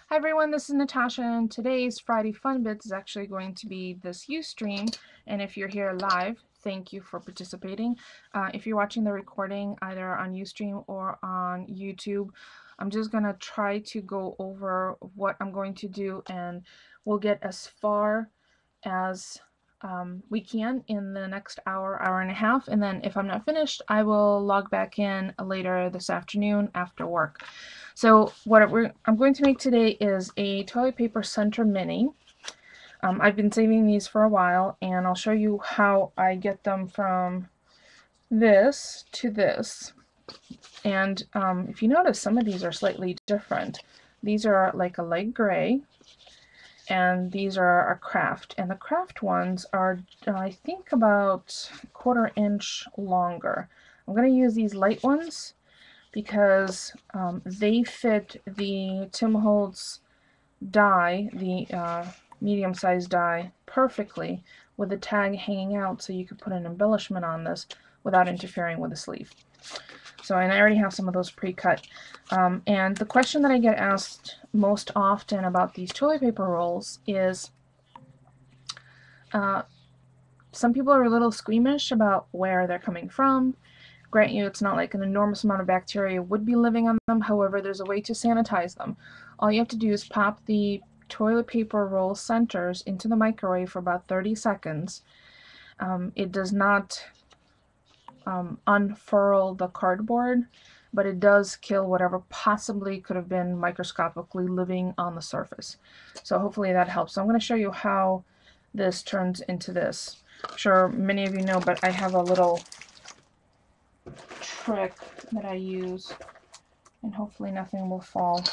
Hi everyone, this is Natasha, and today's Friday Fun Bits is actually going to be this Ustream. And if you're here live, thank you for participating. If you're watching the recording either on Ustream or on YouTube, I'm just going to try to go over what I'm going to do, and we'll get as far as we can in the next hour, hour and a half, and then if I'm not finished, I will log back in later this afternoon after work. So what I'm going to make today is a toilet paper center mini. I've been saving these for a while, and I'll show you how I get them from this to this. And if you notice, some of these are slightly different. These are like a light gray, and these are a craft. And the craft ones are, I think, about a 1/4 inch longer. I'm going to use these light ones because they fit the Tim Holtz die, the medium-sized die, perfectly with the tag hanging out, so you could put an embellishment on this without interfering with the sleeve. So, and I already have some of those pre-cut. And the question that I get asked most often about these toilet paper rolls is, some people are a little squeamish about where they're coming from. Grant you, it's not like an enormous amount of bacteria would be living on them. However, there's a way to sanitize them. All you have to do is pop the toilet paper roll centers into the microwave for about 30 seconds. It does not unfurl the cardboard, but it does kill whatever possibly could have been microscopically living on the surface. So hopefully that helps. So I'm going to show you how this turns into this. I'm sure many of you know, but I have a little trick that I use, and hopefully nothing will fall.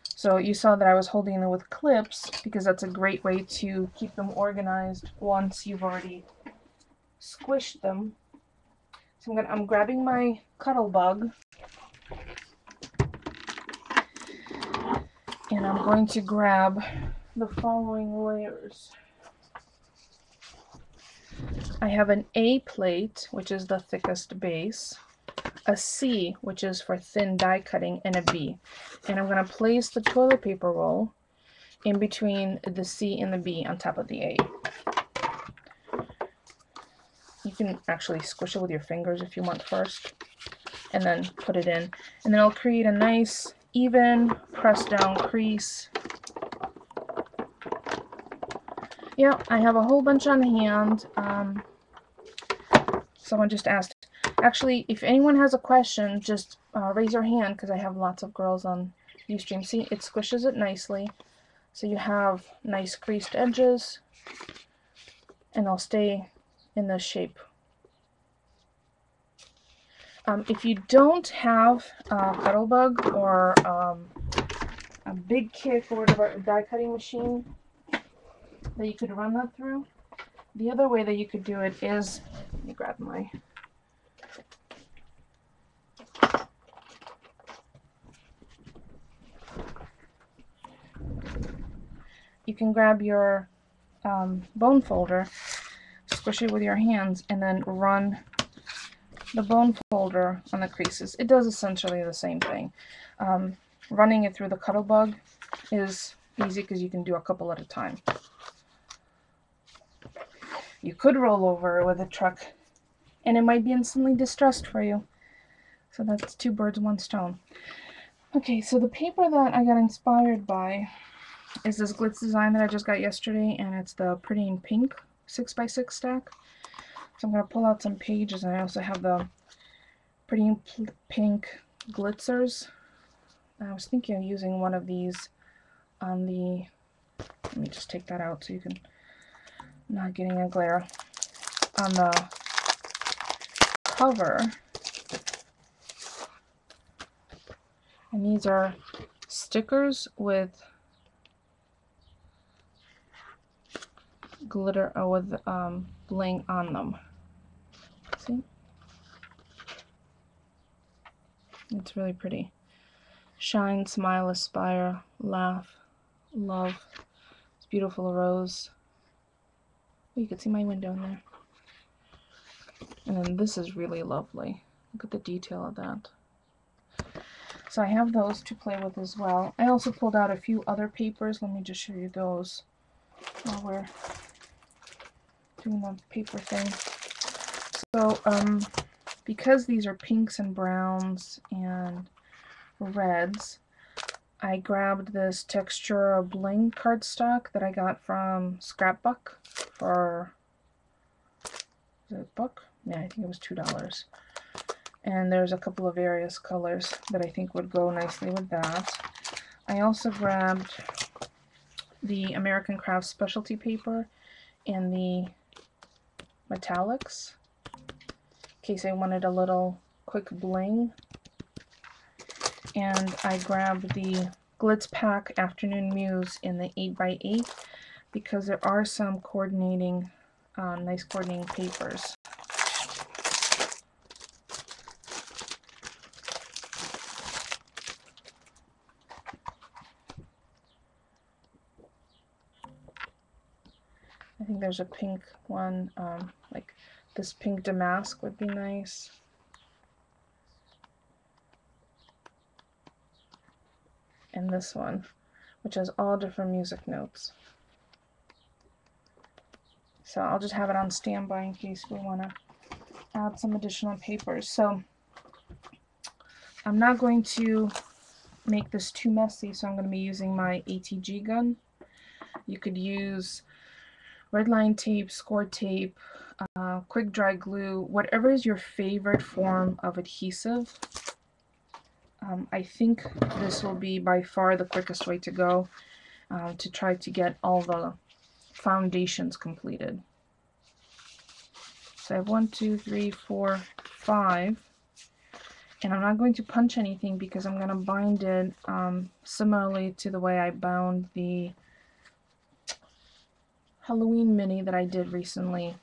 So you saw that I was holding them with clips because that's a great way to keep them organized once you've already squished them. So I'm grabbing my Cuttlebug, and I'm going to grab the following layers. I have an A plate, which is the thickest base, a C, which is for thin die cutting, and a B. And I'm going to place the toilet paper roll in between the C and the B on top of the A. You can actually squish it with your fingers if you want first, and then put it in. And then it'll create a nice, even, pressed down crease. Yeah, I have a whole bunch on hand. Someone just asked. Actually, if anyone has a question, just raise your hand, because I have lots of girls on Ustream. See, it squishes it nicely, so you have nice creased edges, and they'll stay in this shape. If you don't have a Cuttlebug or a big kick or whatever, a die cutting machine that you could run that through, the other way that you could do it is, let me grab my, you can grab your bone folder, squish it with your hands, and then run the bone folder on the creases. It does essentially the same thing. Running it through the Cuttlebug is easy because you can do a couple at a time. You could roll over with a truck, and it might be instantly distressed for you. So that's 2 birds, 1 stone. Okay, so the paper that I got inspired by is this Glitz design that I just got yesterday, and it's the Pretty in Pink 6x6 stack. So I'm going to pull out some pages, and I also have the Pretty in Pink Glitzers. I was thinking of using one of these on the, let me just take that out so you can, not getting a glare, on the cover. And these are stickers with glitter, with bling on them. See? It's really pretty. Shine, smile, aspire, laugh, love. It's beautiful rose. Oh, you can see my window in there. And then this is really lovely. Look at the detail of that. So I have those to play with as well. I also pulled out a few other papers. Let me just show you those while we're doing the paper thing. So because these are pinks and browns and reds, I grabbed this Textura Bling cardstock that I got from Scrapbook for, is it a book? Yeah, I think it was $2. And there's a couple of various colors that I think would go nicely with that. I also grabbed the American Crafts specialty paper and the metallics in case I wanted a little quick bling. And I grabbed the Glitz Pack Afternoon Muse in the 8x8 because there are some coordinating, nice coordinating papers. I think there's a pink one, like this pink damask would be nice. And this one, which has all different music notes. So I'll just have it on standby in case we want to add some additional papers. So I'm not going to make this too messy, so I'm going to be using my ATG gun. You could use red line tape, score tape, quick dry glue, whatever is your favorite form of adhesive. I think this will be by far the quickest way to go to try to get all the foundations completed. So I have 1, 2, 3, 4, 5, and I'm not going to punch anything because I'm going to bind it similarly to the way I bound the Halloween mini that I did recently.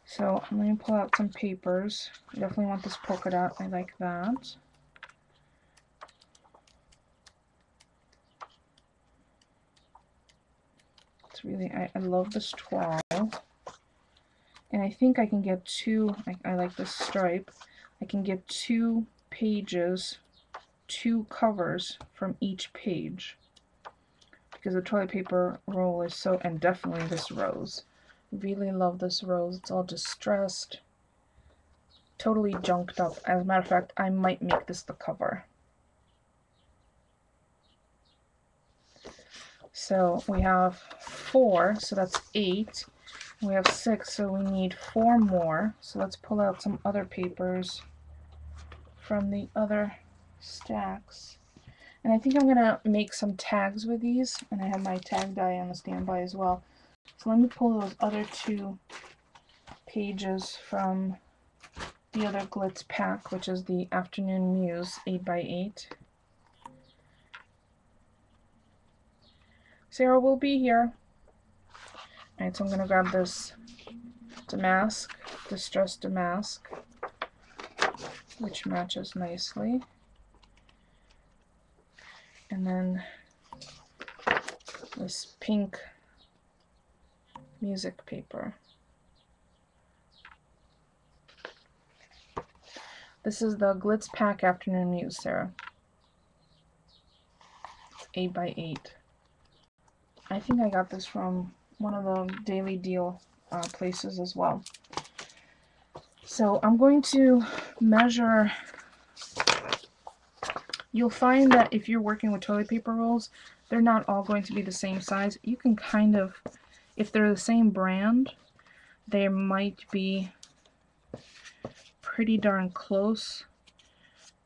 So I'm going to pull out some papers. I definitely want this polka dot. I like that. It's really, I love this twirl. And I think I can get two, I like this stripe. I can get 2 pages, 2 covers from each page. Because the toilet paper roll is so, and definitely this rose. Really love this rose. It's all distressed. Totally junked up. As a matter of fact, I might make this the cover. So we have 4, so that's 8. We have 6, so we need 4 more. So let's pull out some other papers from the other stacks. And I think I'm going to make some tags with these, and I have my tag die on the standby as well. So let me pull those other 2 pages from the other Glitz pack, which is the Afternoon Muse 8x8. Sarah will be here. Alright, so I'm going to grab this damask, distressed damask, which matches nicely. And then this pink music paper. This is the Glitz Pack Afternoon Muse, Sarah. 8x8. I think I got this from one of the daily deal places as well. So I'm going to measure. You'll find that if you're working with toilet paper rolls, they're not all going to be the same size. You can kind of, if they're the same brand, they might be pretty darn close.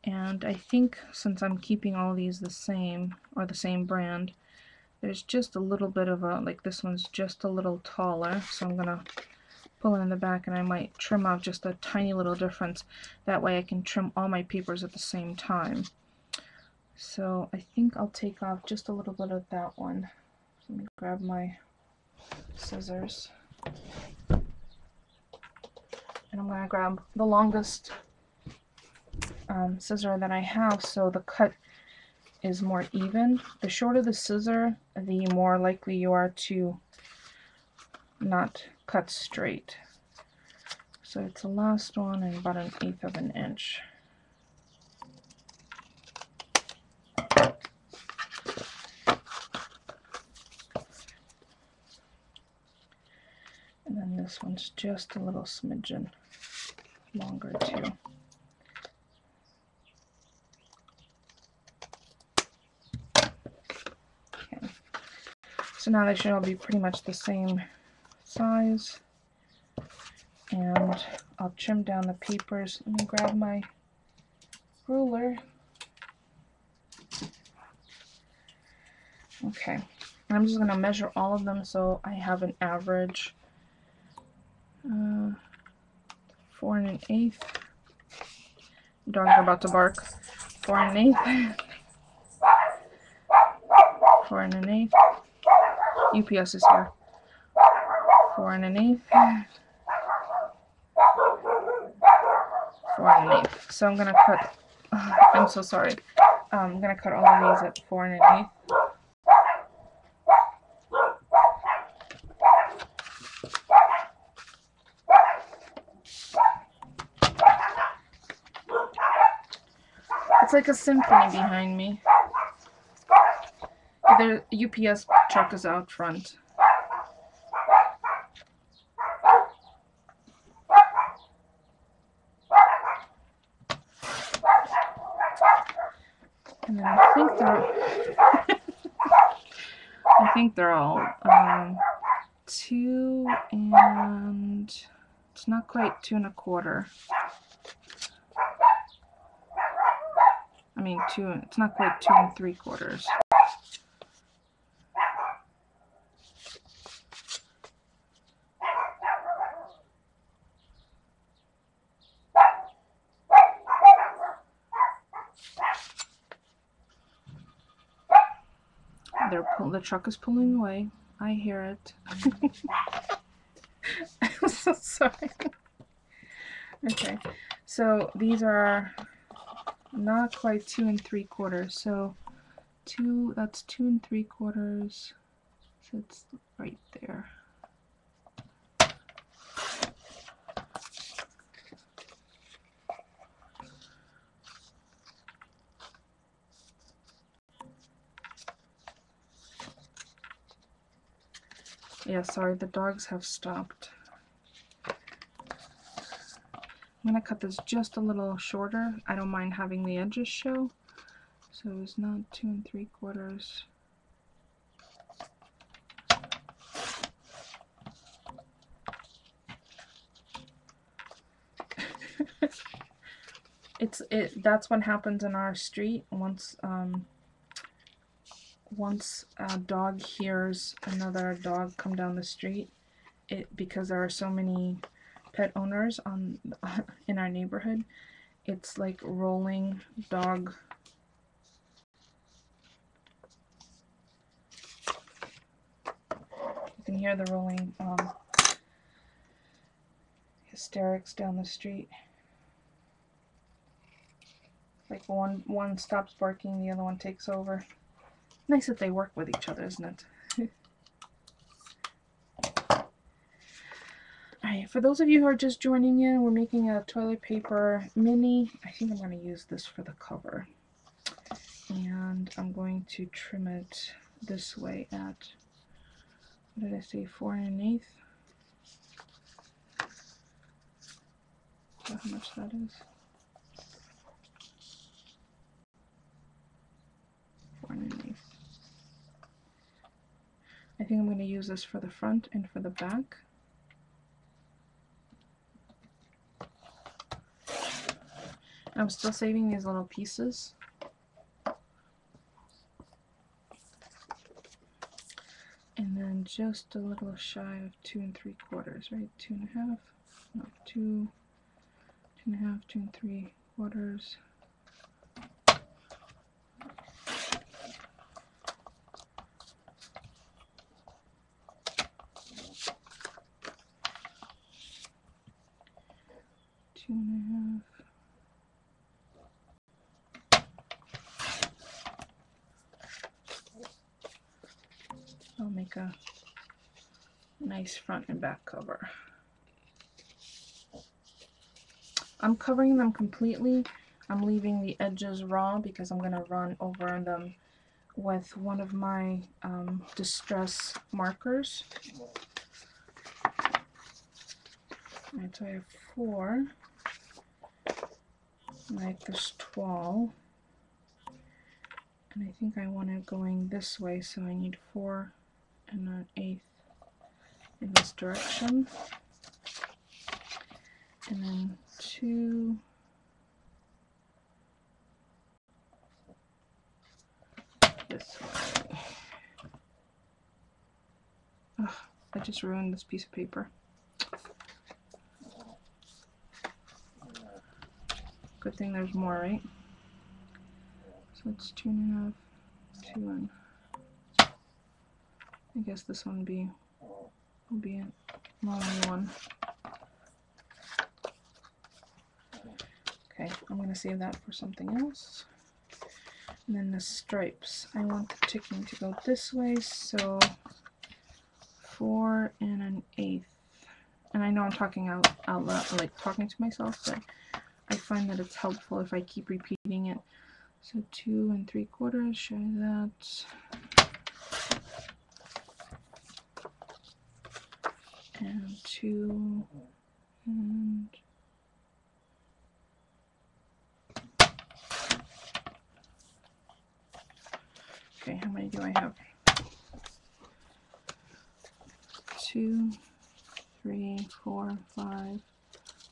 And I think since I'm keeping all these the same, or the same brand, there's just a little bit of a, like this one's just a little taller, so I'm gonna pull it in the back and I might trim out just a tiny little difference. That way I can trim all my papers at the same time. So I think I'll take off just a little bit of that one. Let me grab my scissors. And I'm gonna grab the longest scissor that I have so the cut is more even. The shorter the scissor, the more likely you are to not cut straight. So it's the last one and about 1/8 of an inch. one's just a little smidgen longer too. Okay. So now they should all be pretty much the same size. And I'll trim down the papers. Let me grab my ruler. Okay. And I'm just going to measure all of them so I have an average. 4 1/8. Dogs are about to bark. 4 1/8. 4 1/8. UPS is here. 4 1/8. 4 1/8. So I'm gonna cut. I'm so sorry. I'm gonna cut all of these at 4 1/8. It's like a symphony behind me. The UPS truck is out front. And then I think they're all 2 and it's not quite 2 1/4. I mean 2. It's not quite 2 3/4. The truck is pulling away. I hear it. I'm so sorry. Okay, so these are not quite 2 3/4. So that's 2 3/4. So it's right there. Yeah, sorry, the dogs have stopped. I'm going to cut this just a little shorter. I don't mind having the edges show. So it's not 2 3/4. That's what happens in our street once a dog hears another dog come down the street, because there are so many pet owners in our neighborhood, it's like rolling dog. You can hear the rolling hysterics down the street. Like one stops barking, the other one takes over. Nice that they work with each other, isn't it? Alright, for those of you who are just joining in, we're making a toilet paper mini. I think I'm going to use this for the cover. And I'm going to trim it this way at, what did I say, 4 1/8? How much that is? 4 1/8. I think I'm going to use this for the front and for the back. I'm still saving these little pieces. And then just a little shy of 2 3/4, right? 2 1/2, no, 2 1/2, 2 3/4. Two and a half. I'll make a nice front and back cover. I'm covering them completely. I'm leaving the edges raw because I'm going to run over them with one of my distress markers. Alright, so I have 4, like this 12, and I think I want it going this way, so I need 4 and an 1/8 in this direction, and then 2 this way. Ugh, I just ruined this piece of paper. Good thing there's more, right? So it's 2.5, 2, and I guess this one will be a long one. Okay, I'm going to save that for something else. And then the stripes. I want the ticking to go this way, so 4 and an 1/8. And I know I'm talking out loud, like talking to myself, but I find that it's helpful if I keep repeating it. So 2 3/4, share that. And 2 and okay, how many do I have? 2, 3, 4, 5,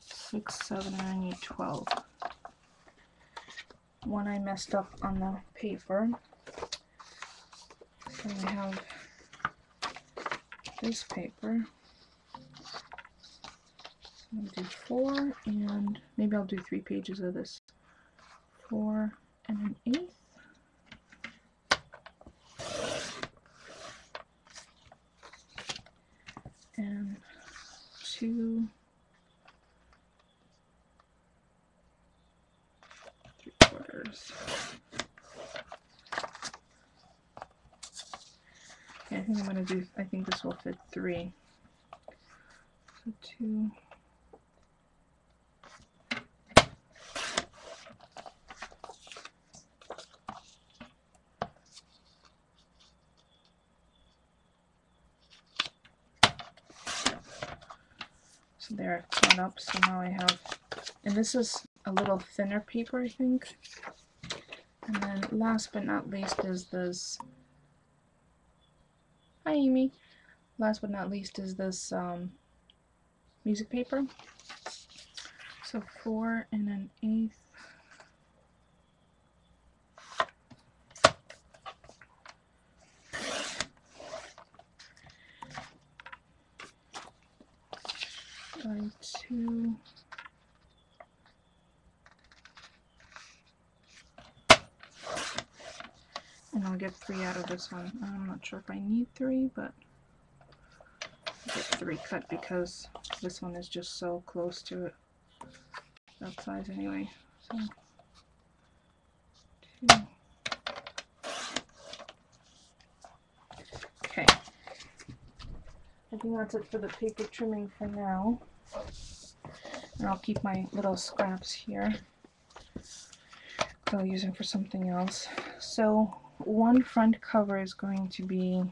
6, 7, and I need 12. One I messed up on the paper. So I have this paper. So I'll do 4, and maybe I'll do 3 pages of this. 4 and an 1/8. And 2 3/4. Okay, I think I'm going to do, I think this will fit 3. So 2. So there, it's caught up, so now I have, and this is a little thinner paper, I think. And then last but not least is this, hi Amy, last but not least is this music paper. So 4 and an 1/8. By 2. And I'll get 3 out of this one. I'm not sure if I need 3, but I'll get 3 cut because this one is just so close to it. That size anyway. So 2. Okay. I think that's it for the paper trimming for now. And I'll keep my little scraps here that I'll use them for something else. So one front cover is going to be, let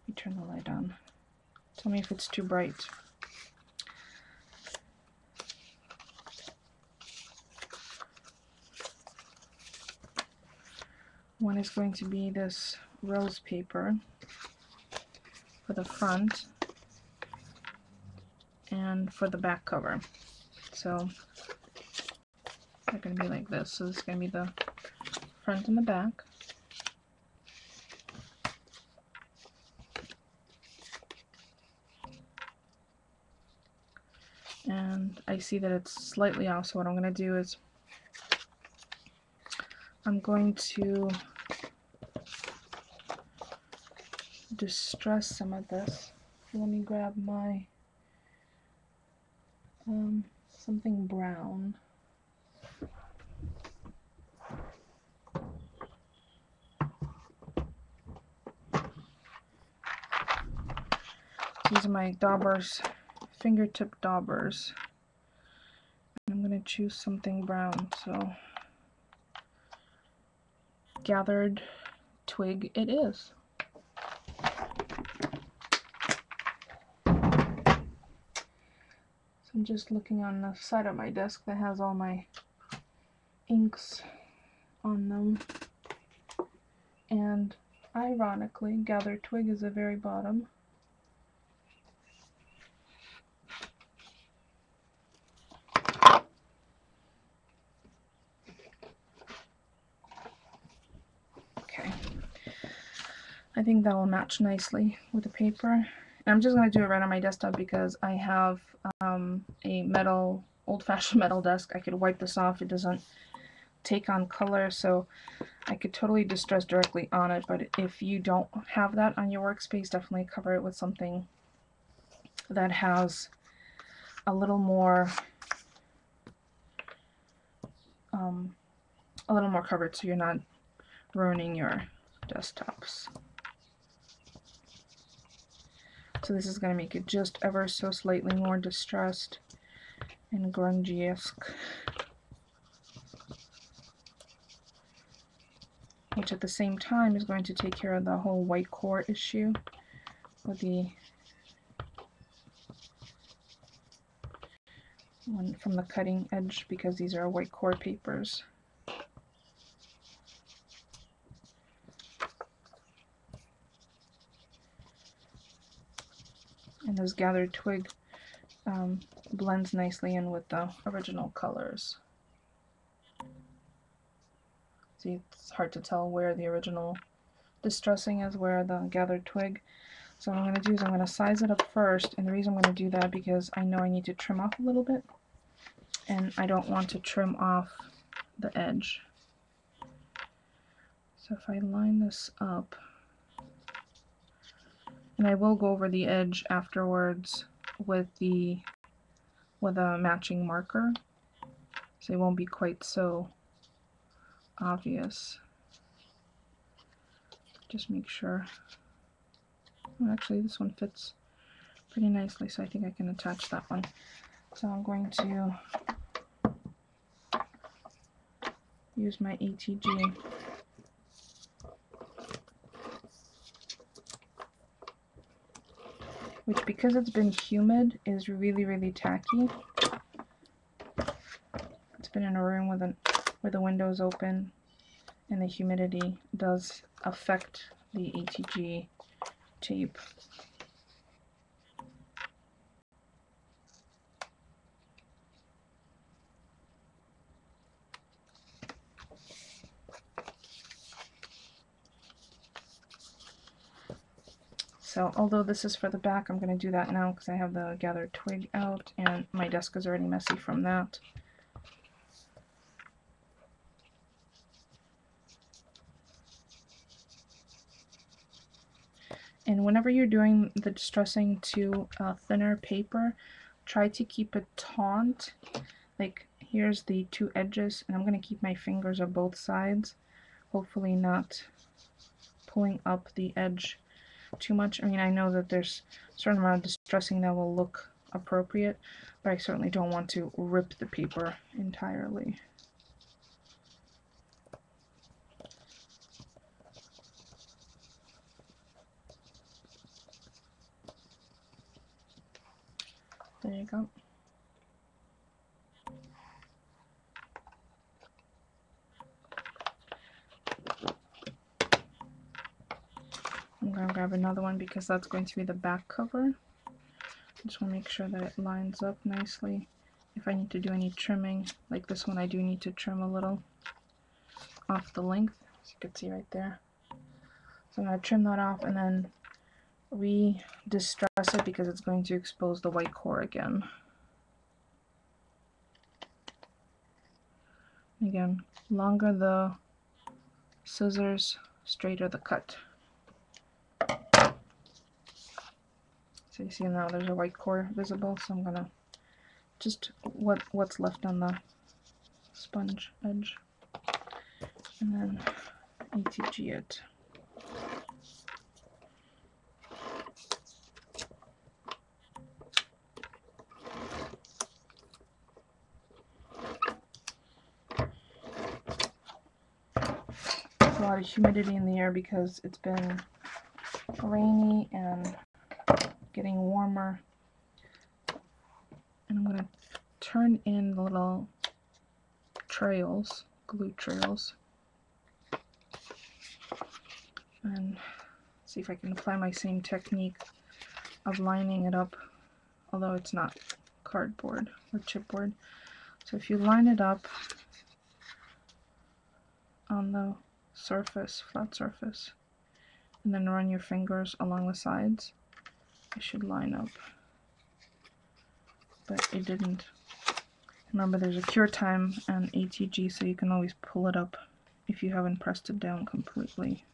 me turn the light on. Tell me if it's too bright. One is going to be this rose paper for the front and for the back cover. So they're going to be like this. So this is going to be the front and the back. And I see that it's slightly off, so what I'm going to do is I'm going to distress some of this. Let me grab my something brown. These are my daubers, fingertip daubers. I'm going to choose something brown, so gathered twig it is. So I'm just looking on the side of my desk that has all my inks on them, and ironically, Gathered Twig is the very bottom. Okay, I think that will match nicely with the paper. And I'm just going to do it right on my desktop because I have a metal, old-fashioned metal desk. I could wipe this off. It doesn't take on color, so I could totally distress directly on it. But if you don't have that on your workspace, definitely cover it with something that has a little more coverage, so you're not ruining your desktops. So this is going to make it just ever so slightly more distressed and grungy-esque, which at the same time is going to take care of the whole white core issue with the one from the cutting edge, because these are white core papers. And this Gathered Twig blends nicely in with the original colors. See, it's hard to tell where the original distressing is, where the Gathered Twig. So what I'm going to do is I'm going to size it up first, and the reason I'm going to do that because I know I need to trim off a little bit, and I don't want to trim off the edge. So if I line this up, and I will go over the edge afterwards with a matching marker, so it won't be quite so obvious. Just make sure. Well, actually, this one fits pretty nicely, so I think I can attach that one. So I'm going to use my ATG. Which, because it's been humid, is really, really tacky. It's been in a room where the window's open, and the humidity does affect the ATG tape. So although this is for the back, I'm going to do that now because I have the Gathered Twig out and my desk is already messy from that. And whenever you're doing the distressing to thinner paper, try to keep it taut. Like, here's the two edges, and I'm going to keep my fingers on both sides, hopefully not pulling up the edge too much. I mean, I know that there's a certain amount of distressing that will look appropriate, but I certainly don't want to rip the paper entirely. There you go. I'm going to grab another one because that's going to be the back cover. Just want to make sure that it lines up nicely. If I need to do any trimming, like this one, I do need to trim a little off the length, as you can see right there. So I'm going to trim that off and then re-distress it because it's going to expose the white core again. Again, longer the scissors, straighter the cut. So you see now there's a white core visible, so I'm gonna just what's left on the sponge edge, and then ATG it. There's a lot of humidity in the air because it's been rainy and getting warmer. And I'm going to turn in the little trails, glue trails, and see if I can apply my same technique of lining it up, although it's not cardboard or chipboard. So if you line it up on the surface, flat surface, and then run your fingers along the sides, it should line up. But it didn't. Remember, there's a cure time and ATG, so you can always pull it up if you haven't pressed it down completely.